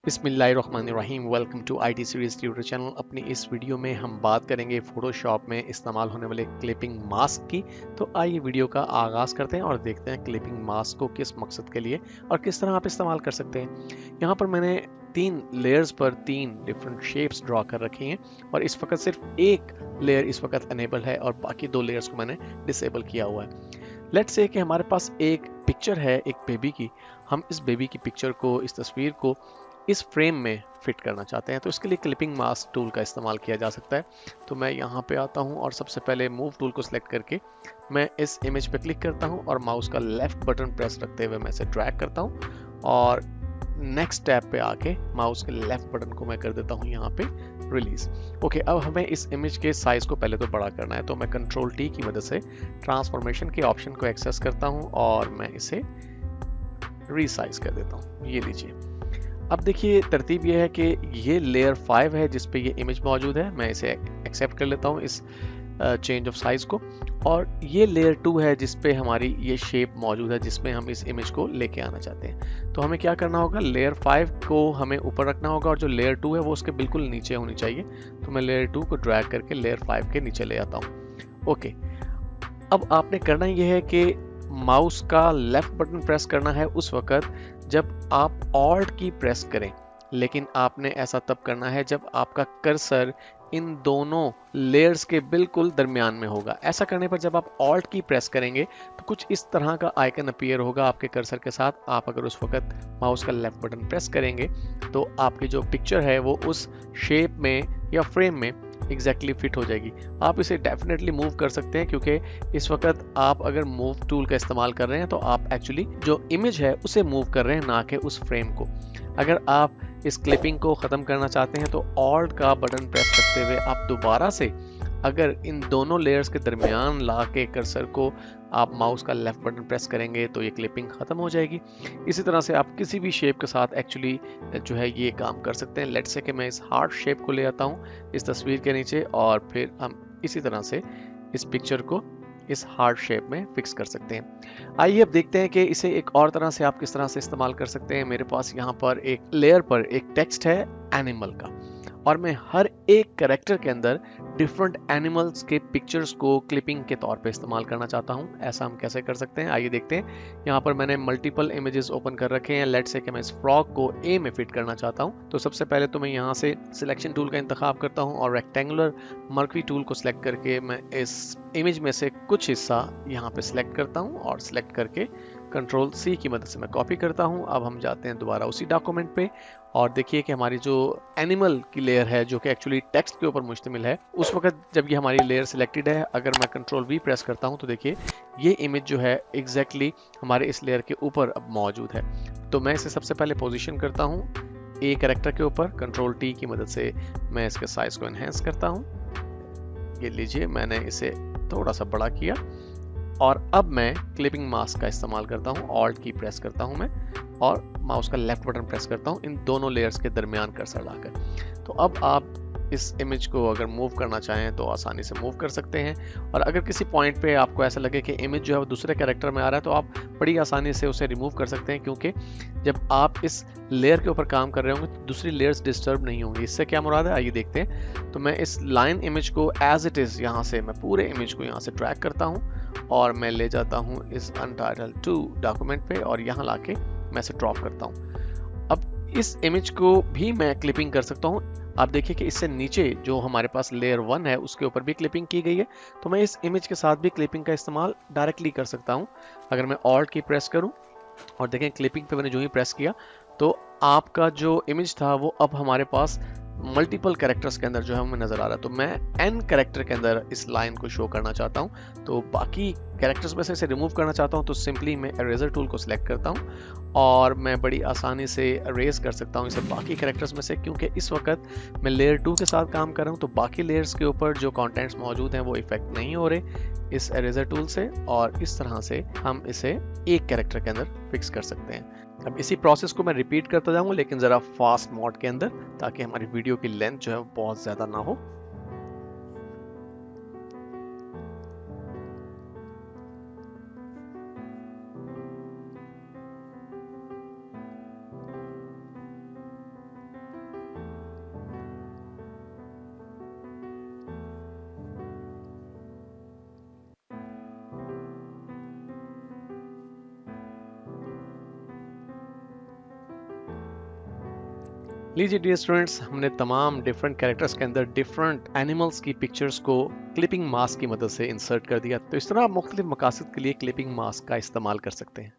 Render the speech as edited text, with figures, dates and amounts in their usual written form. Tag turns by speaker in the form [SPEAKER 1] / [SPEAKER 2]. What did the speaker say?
[SPEAKER 1] बिस्मिल्लाहिर्रहमानिर्रहीम। Welcome to IT series tutor channel. अपनी इस वीडियो में हम बात करेंगे फोटोशॉप में इस्तेमाल होने वाले क्लिपिंग मास्क की। तो आइए वीडियो का आगाज़ करते हैं और देखते हैं क्लिपिंग मास्क को किस मकसद के लिए और किस तरह आप इस्तेमाल कर सकते हैं। यहाँ पर मैंने 3 लेयर्स पर 3 डिफरेंट शेप्स ड्रॉ कर रखी हैं और इस वक्त सिर्फ एक लेयर इस वक्त अनेबल है और बाकी 2 लेयर्स को मैंने डिसेबल किया हुआ है। लेट्स से कि हमारे पास एक पिक्चर है एक बेबी की। हम इस बेबी की पिक्चर को, इस तस्वीर को इस फ्रेम में फिट करना चाहते हैं, तो इसके लिए क्लिपिंग मास्क टूल का इस्तेमाल किया जा सकता है। तो मैं यहाँ पे आता हूँ और सबसे पहले मूव टूल को सिलेक्ट करके मैं इस इमेज पे क्लिक करता हूँ और माउस का लेफ्ट बटन प्रेस रखते हुए मैं इसे ड्रैग करता हूँ और नेक्स्ट टैब पे आके माउस के लेफ्ट बटन को मैं कर देता हूँ यहाँ पे रिलीज। ओके, अब हमें इस इमेज के साइज को पहले तो बड़ा करना है, तो मैं कंट्रोल टी की मदद से ट्रांसफॉर्मेशन के ऑप्शन को एक्सेस करता हूँ और मैं इसे रीसाइज कर देता हूँ। ये लीजिए। अब देखिए तरतीब ये है कि ये लेयर 5 है जिस पे ये इमेज मौजूद है। मैं इसे एक्सेप्ट कर लेता हूँ इस चेंज ऑफ साइज को। और ये लेयर 2 है जिस पे हमारी ये शेप मौजूद है जिसमें हम इस इमेज को लेके आना चाहते हैं। तो हमें क्या करना होगा, लेयर 5 को हमें ऊपर रखना होगा और जो लेयर 2 है वो उसके बिल्कुल नीचे होनी चाहिए। तो मैं लेयर 2 को ड्रैग करके लेयर 5 के नीचे ले आता हूँ। ओके, अब आपने करना यह है कि माउस का लेफ्ट बटन प्रेस करना है उस वक्त जब आप ऑल्ट की प्रेस करें, लेकिन आपने ऐसा तब करना है जब आपका कर्सर इन दोनों लेयर्स के बिल्कुल दरमियान में होगा। ऐसा करने पर जब आप ऑल्ट की प्रेस करेंगे तो कुछ इस तरह का आइकन अपीयर होगा आपके कर्सर के साथ। आप अगर उस वक्त माउस का लेफ्ट बटन प्रेस करेंगे तो आपकी जो पिक्चर है वो उस शेप में या फ्रेम में एग्जैक्टली फिट हो जाएगी। आप इसे डेफिनेटली मूव कर सकते हैं क्योंकि इस वक्त आप अगर मूव टूल का इस्तेमाल कर रहे हैं तो आप एक्चुअली जो इमेज है उसे मूव कर रहे हैं, ना कि उस फ्रेम को। अगर आप इस क्लिपिंग को ख़त्म करना चाहते हैं तो ऑल्ट का बटन प्रेस करते हुए आप दोबारा से अगर इन दोनों लेयर्स के दरमियान ला के कर्सर को आप माउस का लेफ्ट बटन प्रेस करेंगे तो ये क्लिपिंग ख़त्म हो जाएगी। इसी तरह से आप किसी भी शेप के साथ एक्चुअली जो है ये काम कर सकते हैं। लेट्स से कि मैं इस हार्ट शेप को ले आता हूँ इस तस्वीर के नीचे और फिर हम इसी तरह से इस पिक्चर को इस हार्ट शेप में फिक्स कर सकते हैं। आइए अब देखते हैं कि इसे एक और तरह से आप किस तरह से इस्तेमाल कर सकते हैं। मेरे पास यहाँ पर एक लेयर पर एक टेक्स्ट है एनिमल का और मैं हर एक कैरेक्टर के अंदर डिफरेंट एनिमल्स के पिक्चर्स को क्लिपिंग के तौर पे इस्तेमाल करना चाहता हूँ। ऐसा हम कैसे कर सकते हैं, आइए देखते हैं। यहाँ पर मैंने मल्टीपल इमेजेस ओपन कर रखे हैं। लेट्स से कि मैं इस फ्रॉग को ए में फिट करना चाहता हूँ। तो सबसे पहले तो मैं यहाँ से सिलेक्शन टूल का इंतखाब करता हूँ और रेक्टेंगुलर मर्क्वी टूल को सिलेक्ट करके मैं इस इमेज में से कुछ हिस्सा यहाँ पे सिलेक्ट करता हूँ और सिलेक्ट करके कंट्रोल सी की मदद से मैं कॉपी करता हूँ। अब हम जाते हैं दोबारा उसी डॉक्यूमेंट पे और देखिए कि हमारी जो एनिमल की लेयर है जो कि एक्चुअली टेक्स्ट के ऊपर मुश्तमिल है, उस वक्त जब ये हमारी लेयर सिलेक्टेड है, अगर मैं कंट्रोल वी प्रेस करता हूँ तो देखिए ये इमेज जो है एग्जैक्टली हमारे इस लेयर के ऊपर अब मौजूद है। तो मैं इसे सबसे पहले पोजीशन करता हूँ ए कैरेक्टर के ऊपर। कंट्रोल टी की मदद से मैं इसके साइज को एनहेंस करता हूँ। ये लीजिए, मैंने इसे थोड़ा सा बड़ा किया और अब मैं क्लिपिंग मास्क का इस्तेमाल करता हूँ। ऑल्ट की प्रेस करता हूँ मैं और माउस का लेफ्ट बटन प्रेस करता हूँ इन दोनों लेयर्स के दरमियान कर्सर लाकर। तो अब आप इस इमेज को अगर मूव करना चाहें तो आसानी से मूव कर सकते हैं। और अगर किसी पॉइंट पे आपको ऐसा लगे कि इमेज जो है वो दूसरे कैरेक्टर में आ रहा है तो आप बड़ी आसानी से उसे रिमूव कर सकते हैं, क्योंकि जब आप इस लेयर के ऊपर काम कर रहे होंगे तो दूसरी लेयर्स डिस्टर्ब नहीं होंगी। इससे क्या मुराद है, आइए देखते हैं। तो मैं इस लाइन इमेज को एज इट इज़ यहाँ से मैं पूरे इमेज को यहाँ से ट्रैक करता हूँ और मैं ले जाता हूँ इस अनटाइटल्ड 2 डॉक्यूमेंट पे और यहाँ लाके मैं इसे ड्रॉप करता हूँ। अब इस इमेज को भी मैं क्लिपिंग कर सकता हूँ। आप देखिए कि इससे नीचे जो हमारे पास लेयर 1 है उसके ऊपर भी क्लिपिंग की गई है। तो मैं इस इमेज के साथ भी क्लिपिंग का इस्तेमाल डायरेक्टली कर सकता हूँ। अगर मैं ऑल्ट की प्रेस करूँ और देखें क्लिपिंग पे मैंने जो ही प्रेस किया तो आपका जो इमेज था वो अब हमारे पास मल्टीपल कैरेक्टर्स के अंदर जो है हमें नजर आ रहा है। तो मैं एन कैरेक्टर के अंदर इस लाइन को शो करना चाहता हूँ, तो बाकी कैरेक्टर्स में से इसे रिमूव करना चाहता हूँ तो सिंपली मैं इरेजर टूल को सिलेक्ट करता हूँ और मैं बड़ी आसानी से इरेज कर सकता हूँ इसे बाकी कैरेक्टर्स में से, क्योंकि इस वक्त मैं लेयर 2 के साथ काम कर रहा हूँ तो बाकी लेयर्स के ऊपर जो कंटेंट्स मौजूद हैं वो इफेक्ट नहीं हो रहे इस इरेजर टूल से। और इस तरह से हम इसे एक कैरेक्टर के अंदर फिक्स कर सकते हैं। अब इसी प्रोसेस को मैं रिपीट करता जाऊंगा लेकिन ज़रा फास्ट मोड के अंदर, ताकि हमारी वीडियो की लेंथ जो है वो बहुत ज़्यादा ना हो। लीजिए डियर स्टूडेंट्स, हमने तमाम डिफरेंट कैरेक्टर्स के अंदर डिफरेंट एनिमल्स की पिक्चर्स को क्लिपिंग मास्क की मदद से इंसर्ट कर दिया। तो इस तरह आप मुख्तलिफ मकासद के लिए क्लिपिंग मास्क का इस्तेमाल कर सकते हैं।